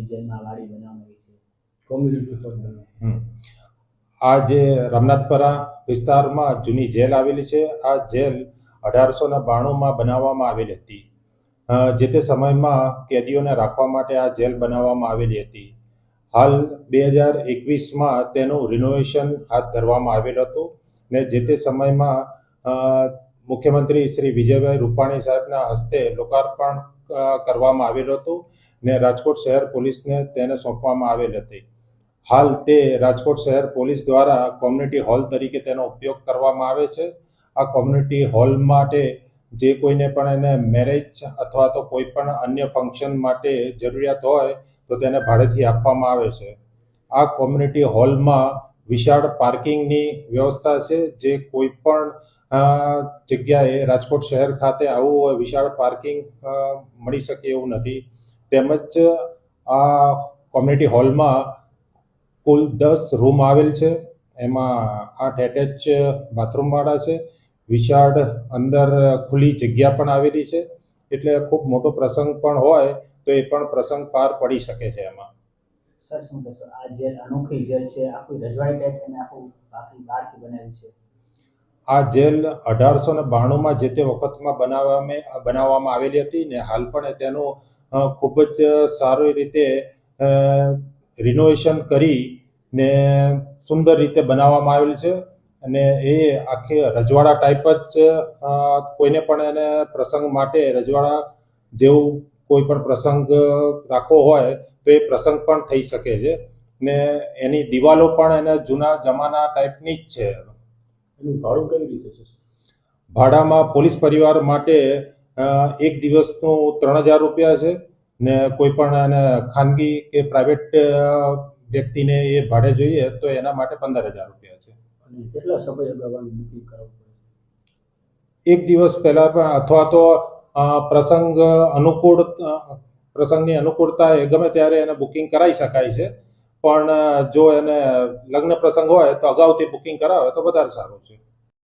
જૂની જેલમાં વાડી બનાવવામાં આવી છે, કોમ્યુનિટી હોલ બનાવવામાં. આ જે રામનાથપરા વિસ્તારમાં જૂની જેલ આવેલી છે, આ જેલ 1892માં બનાવવામાં આવેલી હતી. જે તે સમયમાં કેદીઓને રાખવા માટે આ જેલ બનાવવામાં આવેલી હતી. હાલ 2021માં તેનું રિનોવેશન હાથ ધરવામાં આવેલું હતું ને જે તે સમયમાં મુખ્યમંત્રી શ્રી વિજયભાઈ રૂપાણી સાહેબના હસ્તે લોકાર્પણ કરવામાં આવેલું હતું ને રાજકોટ શહેર પોલીસને તેને સોંપવામાં આવેલ હતી. હાલ તે રાજકોટ શહેર પોલીસ દ્વારા કોમ્યુનિટી હોલ તરીકે તેનો ઉપયોગ કરવામાં આવે છે. આ કોમ્યુનિટી હોલ માટે જે કોઈને પણ એને મેરેજ અથવા તો કોઈ પણ અન્ય ફંક્શન માટે જરૂરિયાત હોય તો તેને ભાડેથી આપવામાં આવે છે. આ કોમ્યુનિટી હોલમાં વિશાળ પાર્કિંગની વ્યવસ્થા છે. જે કોઈ પણ જગ્યાએ રાજકોટ શહેર ખાતે આવું હોય વિશાળ પાર્કિંગ મળી શકે એવું નથી. તેમજ આ કોમ્યુનિટી હોલમાં કુલ 10 રૂમ આવેલ છે. એમાં 8 એટેચ બાથરૂમવાળા છે. વિશાળ અંદર ખુલ્લી જગ્યા પણ આવેલી છે, એટલે ખૂબ મોટો પ્રસંગ પણ હોય તો એ પણ પ્રસંગ પાર પડી શકે છે. એમાં સર શું કહેશો, આ જેલ અનોખી જેલ છે, આખું રજવાડી ટાઈપ અને આખું બાકી બહારથી બનાવ્યું છે. આ જેલ 1892માં જે તે વખતમાં બનાવવામાં આવેલી હતી ને હાલ પણ તેનું ખૂબ જ સારી રીતે રિનોવેશન કરી ને સુંદર રીતે બનાવવામાં આવેલ છે. અને એ આખી રજવાડા ટાઈપ જ કોઈને પણ એને પ્રસંગ માટે રજવાડા જેવું કોઈ પણ પ્રસંગ રાખવો હોય તો એ પ્રસંગ પણ થઈ શકે છે ને એની દિવાલો પણ એને જૂના જમાના ટાઈપની જ છે. એનું ભાડું કઈ રીતે છે? ભાડામાં પોલીસ પરિવાર માટે એક દિવસનું 3000 રૂપિયા છે ને કોઈ પણ એને ખાનગી કે પ્રાઇવેટ વ્યક્તિને એ ભાડે જોઈએ તો એના માટે 15000 રૂપિયા છે. અને કેટલા સમય અગાઉ બુકિંગ કરાવવું પડે? એક દિવસ પહેલા પણ અથવા તો પ્રસંગની અનુકૂળતા એ ગમે ત્યારે એને બુકિંગ કરાવી શકાય છે. પણ જો એને લગ્ન પ્રસંગ હોય તો અગાઉથી બુકિંગ કરાવે તો વધારે સારું છે.